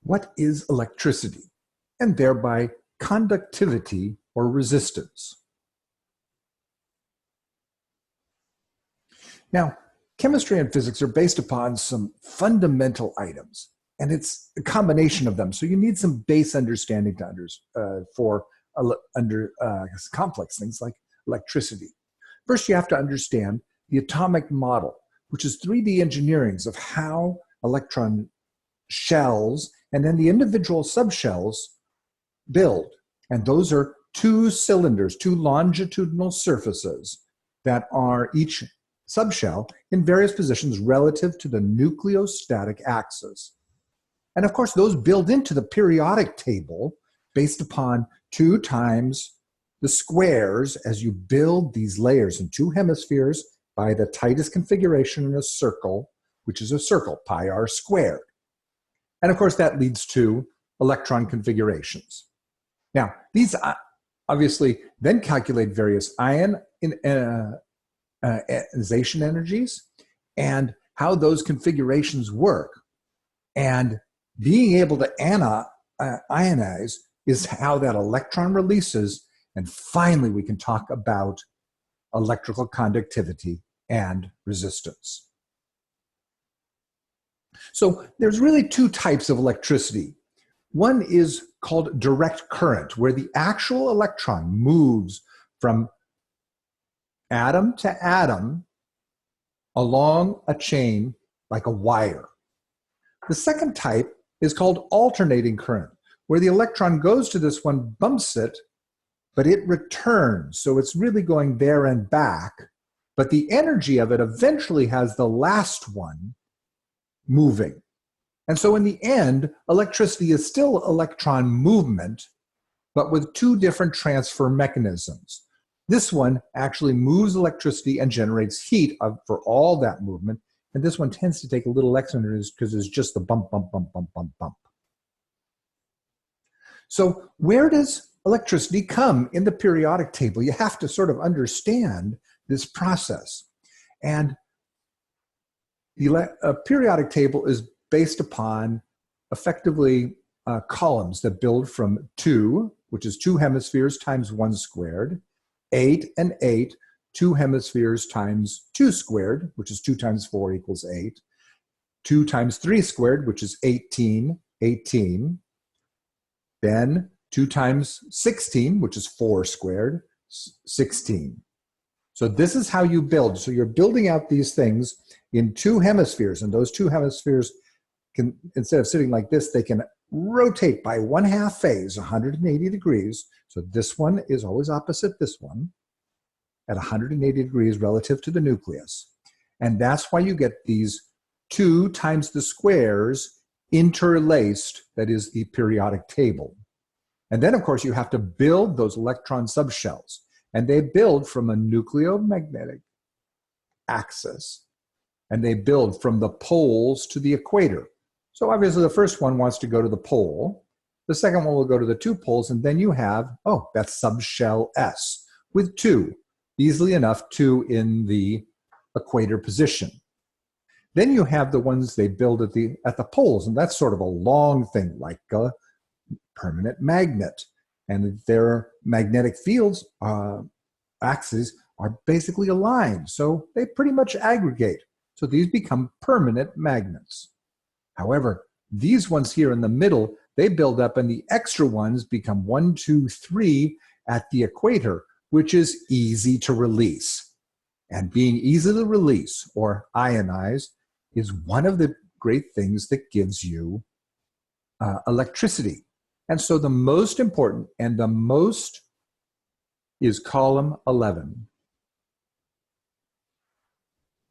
what is electricity, and thereby conductivity or resistance. Now, chemistry and physics are based upon some fundamental items, and it's a combination of them. So you need some base understanding for complex things like electricity. First, you have to understand the atomic model, which is 3D engineerings of how electron shells and then the individual subshells build. And those are two cylinders, two longitudinal surfaces that are each subshell in various positions relative to the nucleostatic axis. And of course, those build into the periodic table based upon 2 times the squares as you build these layers in 2 hemispheres by the tightest configuration in a circle, which is a circle, pi r squared. And of course, that leads to electron configurations. Now, these obviously then calculate various ionization energies and how those configurations work. And being able to ionize is how that electron releases. And finally, we can talk about electrical conductivity and resistance. So there's really 2 types of electricity. One is called direct current, where the actual electron moves from atom to atom along a chain like a wire. The second type is called alternating current, where the electron goes to this one, bumps it, but it returns. So it's really going there and back, but the energy of it eventually has the last one moving. And so in the end, electricity is still electron movement, but with 2 different transfer mechanisms. This one actually moves electricity and generates heat for all that movement. And this one tends to take a little extra because it's just the bump, bump, bump, bump, bump, bump. So where does electricity come in the periodic table? You have to sort of understand this process. And the periodic table is based upon effectively columns that build from 2, which is 2 hemispheres times 1 squared, 8 and 8, 2 hemispheres times 2 squared, which is 2 times 4 equals 8, 2 times 3 squared, which is 18, 18, then 2 times 16, which is 4 squared, 16. So this is how you build. So you're building out these things in 2 hemispheres, and those 2 hemispheres can, instead of sitting like this, they can rotate by 1/2 phase, 180 degrees. So this one is always opposite this one at 180 degrees relative to the nucleus. And that's why you get these 2 times the squares interlaced, that is the periodic table. And then, of course, you have to build those electron subshells. And they build from a nucleomagnetic axis. And they build from the poles to the equator. So obviously the first one wants to go to the pole. The second one will go to the 2 poles. And then you have, oh, that's subshell S with 2. Easily enough, 2 in the equator position. Then you have the ones they build at the poles. And that's sort of a long thing, like a permanent magnet. And their magnetic fields, axes, are basically aligned. So they pretty much aggregate. So these become permanent magnets. However, these ones here in the middle, they build up, and the extra ones become 1, 2, 3 at the equator, which is easy to release. And being easy to release or ionize is one of the great things that gives you electricity. And so the most important and the most is column 11.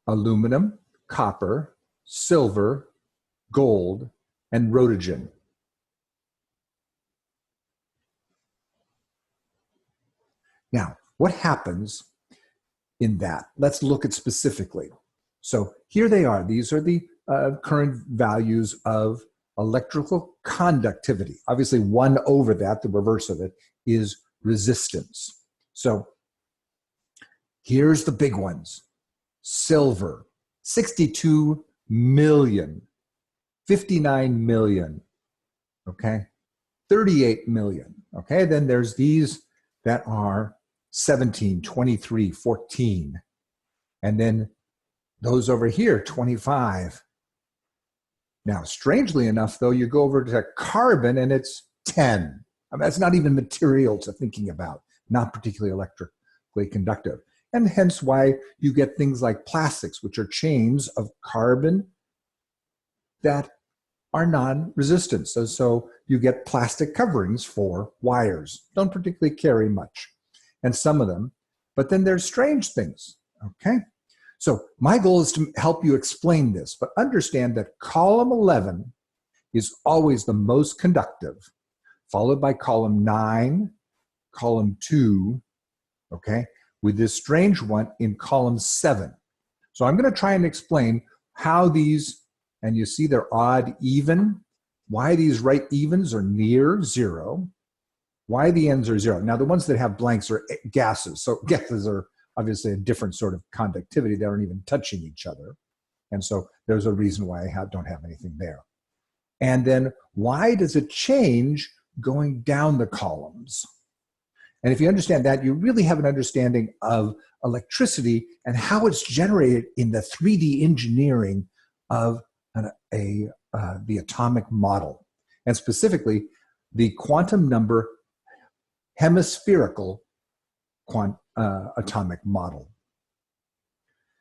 Aluminum, copper, silver, gold, and rhodogen. Now, what happens in that? Let's look at specifically. So here they are. These are the current values of electrical conductivity. Obviously, 1 over that, the reverse of it, is resistance. So here's the big ones. Silver, 62 million, 59 million, okay? 38 million, okay? Then there's these that are 17, 23, 14. And then those over here, 25. Now, strangely enough, though, you go over to carbon and it's 10. I mean, that's not even material to thinking about, not particularly electrically conductive. And hence why you get things like plastics, which are chains of carbon that are non-resistant. So you get plastic coverings for wires. Don't particularly carry much. And some of them, but then there's strange things, okay? So my goal is to help you explain this, but understand that column 11 is always the most conductive, followed by column 9, column 2, okay, with this strange one in column 7. So I'm going to try and explain how these, and you see they're odd even, why these right evens are near 0, why the ends are 0. Now the ones that have blanks are gases, so gases are obviously a different sort of conductivity. They aren't even touching each other. And so there's a reason why I don't have anything there. And then why does it change going down the columns? And if you understand that, you really have an understanding of electricity and how it's generated in the 3D engineering of the atomic model, and specifically the quantum number hemispherical atomic model.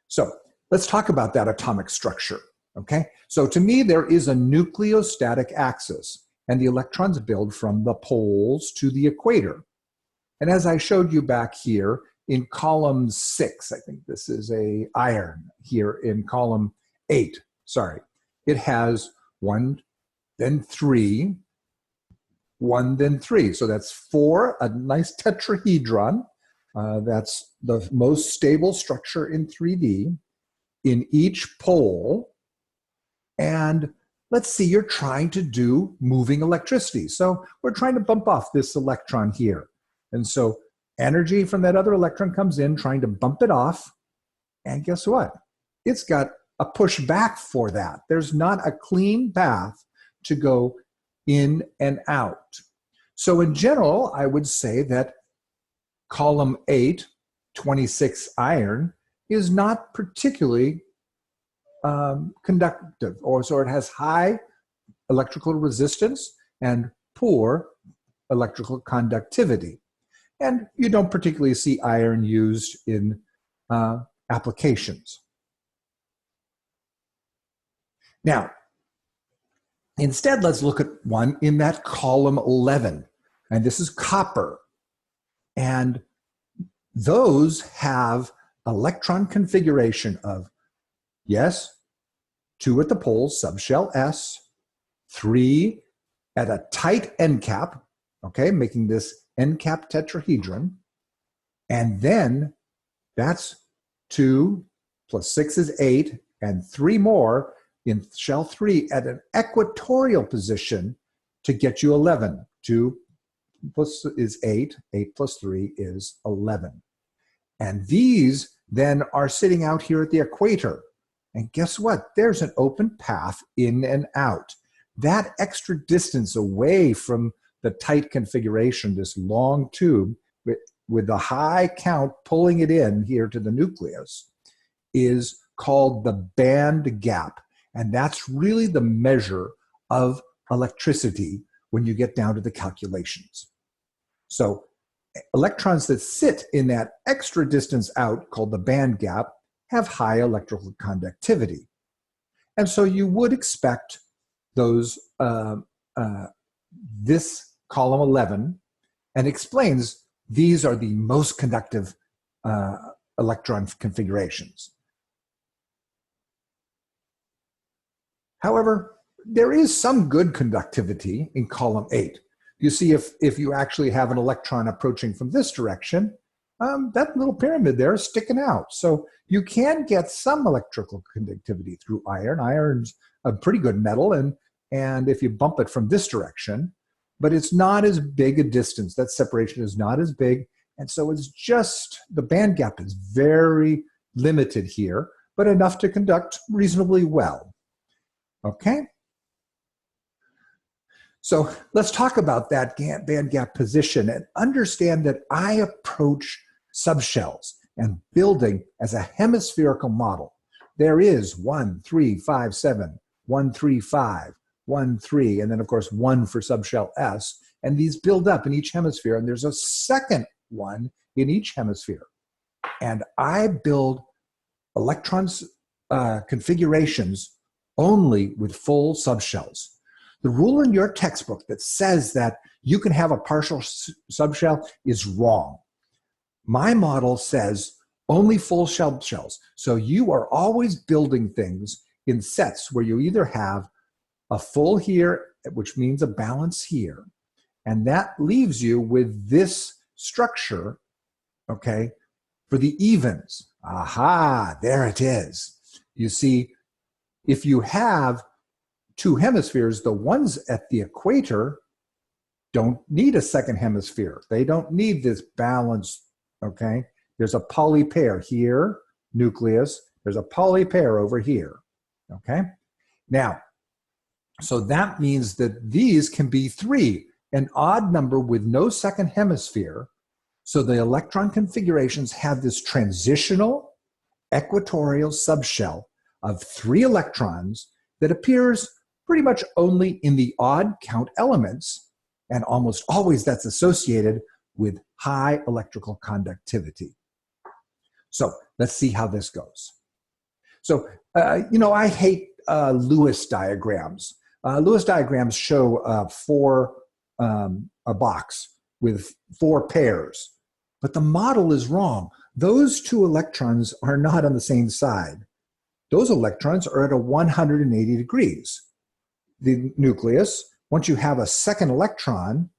So let's talk about that atomic structure, okay? So to me, there is a nucleostatic axis, and the electrons build from the poles to the equator. And as I showed you back here in column 6, I think this is a iron here in column 8, sorry, it has 1, then 3, 1, then 3. So that's 4, a nice tetrahedron. That's the most stable structure in 3D in each pole. And let's see, you're trying to do moving electricity. So we're trying to bump off this electron here. And so energy from that other electron comes in, trying to bump it off. And guess what? It's got a push back for that. There's not a clean path to go in and out. So in general, I would say that column 8, 26 iron, is not particularly conductive, or so it has high electrical resistance and poor electrical conductivity. And you don't particularly see iron used in applications. Now, instead, let's look at one in that column 11, and this is copper. And those have electron configuration of, yes, 2 at the poles, subshell S, 3 at a tight end cap, okay, making this end cap tetrahedron. And then that's 2 plus 6 is 8, and 3 more in shell 3 at an equatorial position to get you 11. 2 plus is 8, 8 plus 3 is 11. And these then are sitting out here at the equator. And guess what? There's an open path in and out. That extra distance away from the tight configuration, this long tube with the high count pulling it in here to the nucleus, is called the band gap. And that's really the measure of electricity when you get down to the calculations. So electrons that sit in that extra distance out, called the band gap, have high electrical conductivity. And so you would expect those, this column 11, and explains these are the most conductive electron configurations. However, there is some good conductivity in column 8. You see, if you actually have an electron approaching from this direction, that little pyramid there is sticking out. So you can get some electrical conductivity through iron. Iron's a pretty good metal, and if you bump it from this direction, but it's not as big a distance. That separation is not as big, and so it's just, the band gap is very limited here, but enough to conduct reasonably well. Okay? So let's talk about that band gap position and understand that I approach subshells and building as a hemispherical model. There is 1, 3, 5, 7, 1, 3, 5, 1, 3, and then of course 1 for subshell S. And these build up in each hemisphere, and there's a second one in each hemisphere. And I build electrons configurations only with full subshells. The rule in your textbook that says that you can have a partial subshell is wrong. My model says only full subshells. So you are always building things in sets where you either have a full here, which means a balance here, and that leaves you with this structure, okay, for the evens. Aha, there it is. You see, if you have two hemispheres, the ones at the equator don't need a second hemisphere. They don't need this balance, okay? There's a poly pair here, nucleus. There's a poly pair over here, okay? Now, so that means that these can be 3, an odd number with no second hemisphere. So the electron configurations have this transitional equatorial subshell of 3 electrons that appears pretty much only in the odd count elements, and almost always that's associated with high electrical conductivity. So let's see how this goes. So, I hate Lewis diagrams. Lewis diagrams show a box with 4 pairs, but the model is wrong. Those 2 electrons are not on the same side. Those electrons are at a 180 degrees. The nucleus, once you have a second electron,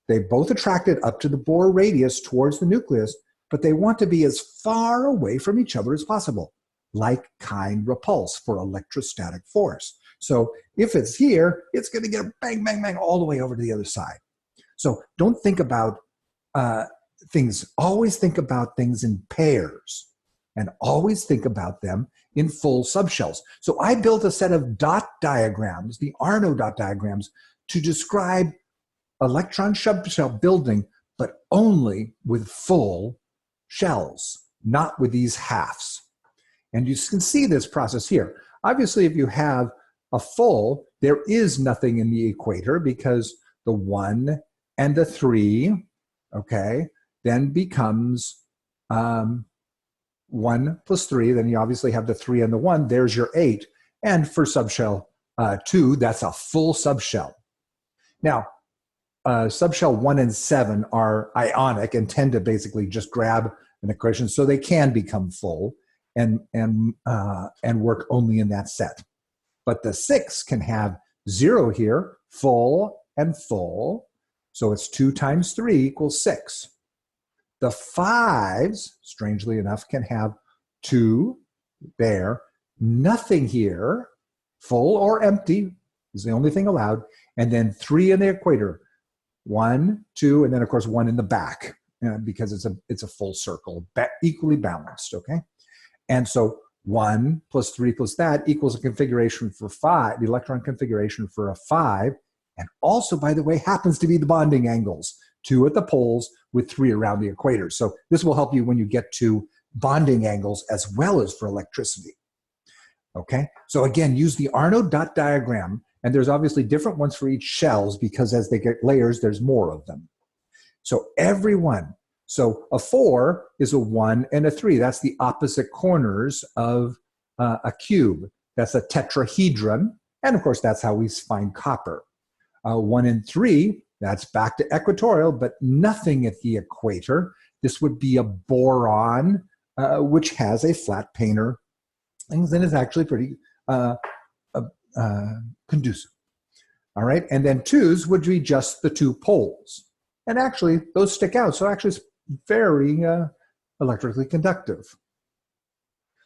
they both attracted up to the Bohr radius towards the nucleus, but they want to be as far away from each other as possible, like kind repulse for electrostatic force. So if it's here, it's going to get bang, bang, bang all the way over to the other side. So don't think about things, always think about things in pairs, and always think about them in full subshells. So I built a set of dot diagrams, the Arno dot diagrams, to describe electron subshell building, but only with full shells, not with these halves. And you can see this process here. Obviously, if you have a full, there is nothing in the equator because the 1 and the 3, okay, then becomes 1 plus 3, then you obviously have the 3 and the 1, there's your 8. And for subshell 2, that's a full subshell. Now, subshell 1 and 7 are ionic and tend to basically just grab an equation, so they can become full and work only in that set. But the 6 can have 0 here, full and full, so it's 2 times 3 equals 6. The 5s, strangely enough, can have 2 there, nothing here, full or empty is the only thing allowed, and then 3 in the equator, 1, 2, and then of course 1 in the back, because it's a full circle, equally balanced, okay? And so 1 plus 3 plus that equals a configuration for 5, the electron configuration for a 5, and also, by the way, happens to be the bonding angles, 2 at the poles with 3 around the equator. So this will help you when you get to bonding angles as well as for electricity. Okay, so again, use the Arno dot diagram, and there's obviously different ones for each shells because as they get layers, there's more of them. So every one. So a 4 is a 1 and a 3. That's the opposite corners of a cube. That's a tetrahedron. And of course, that's how we find copper. 1 and 3, that's back to equatorial, but nothing at the equator. This would be a boron, which has a flat planar, and is actually pretty conducive. All right, and then 2s would be just the 2 poles. And actually, those stick out, so actually it's very electrically conductive.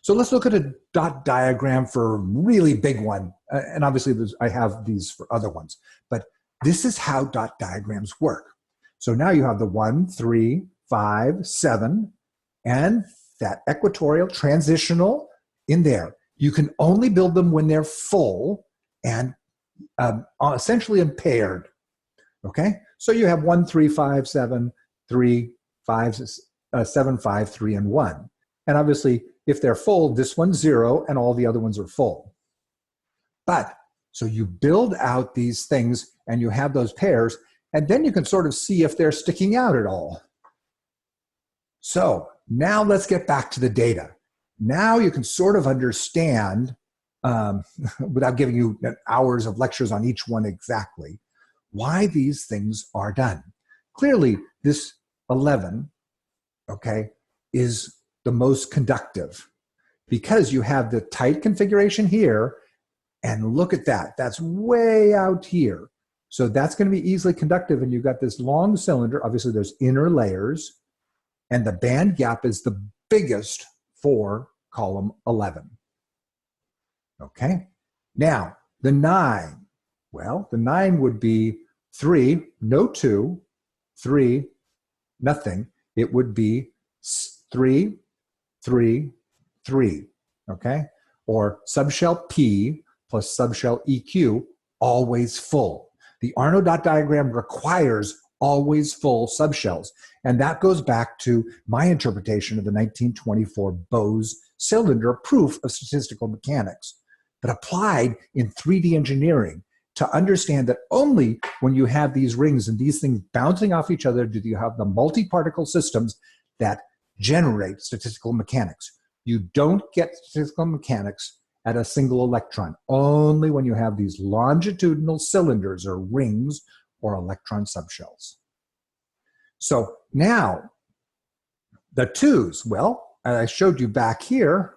So let's look at a dot diagram for a really big one. And obviously, I have these for other ones. But this is how dot diagrams work. So now you have the 1, 3, 5, 7, and that equatorial transitional in there. You can only build them when they're full and essentially impaired. Okay, so you have 1, 3, 5, 7, 3, 5, 7, 5, 3, and 1. And obviously, if they're full, this one's 0, and all the other ones are full. But, so you build out these things, and you have those pairs, and then you can sort of see if they're sticking out at all. So, now let's get back to the data. Now you can sort of understand, without giving you hours of lectures on each one exactly, why these things are done. Clearly, this 11, okay, is the most conductive because you have the tight configuration here, and look at that. That's way out here. So that's going to be easily conductive, and you've got this long cylinder. Obviously, there's inner layers, and the band gap is the biggest for column 11. Okay, now the 9. Well, the 9 would be 3, no 2, 3, nothing. It would be 3, 3, 3, okay? Or subshell P plus subshell EQ, always full. The Arno dot diagram requires always full subshells. And that goes back to my interpretation of the 1924 Bose cylinder proof of statistical mechanics, but applied in 3D engineering to understand that only when you have these rings and these things bouncing off each other do you have the multi-particle systems that generate statistical mechanics. You don't get statistical mechanics at a single electron, only when you have these longitudinal cylinders or rings or electron subshells. So now, the 2s, well, I showed you back here,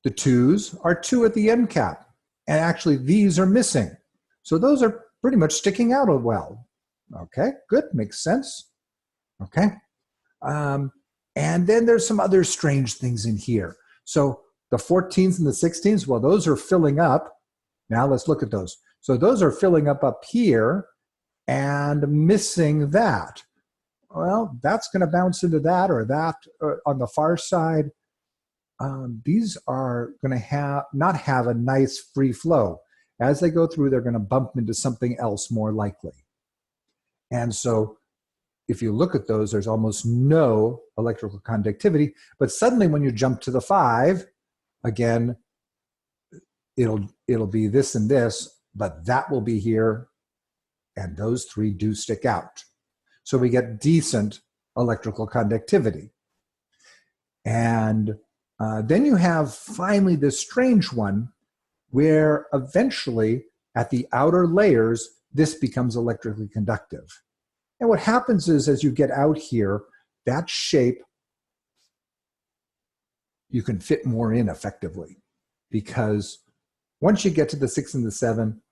the 2s are 2 at the end cap, and actually these are missing. So those are pretty much sticking out well. Okay, good, makes sense. Okay, and then there's some other strange things in here. So the 14s and the 16s, well, those are filling up. Now let's look at those. So those are filling up here and missing that. Well, that's going to bounce into that or that on the far side. These are going to not have a nice free flow. As they go through, they're going to bump into something else more likely. And so if you look at those, there's almost no electrical conductivity. But suddenly when you jump to the 5, again, it'll be this and this, but that will be here, and those 3 do stick out. So we get decent electrical conductivity. And then you have finally this strange one where eventually at the outer layers, this becomes electrically conductive. And what happens is as you get out here, that shape, you can fit more in effectively, because once you get to the 6 and the 7,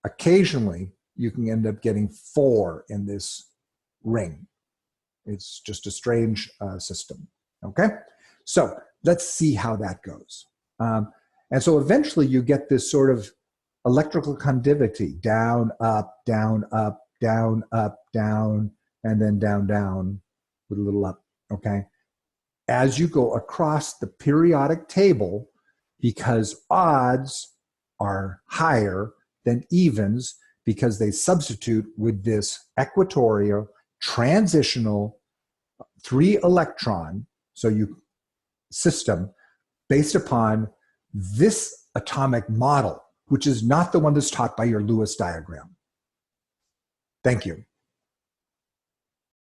occasionally you can end up getting 4 in this ring. It's just a strange system, okay? So let's see how that goes. And so eventually you get this sort of electrical conductivity, down, up, down, up, down, up, down, and then down, down with a little up, okay? As you go across the periodic table, because odds are higher than evens because they substitute with this equatorial transitional 3-electron system based upon this atomic model, which is not the one that's taught by your Lewis diagram. Thank you.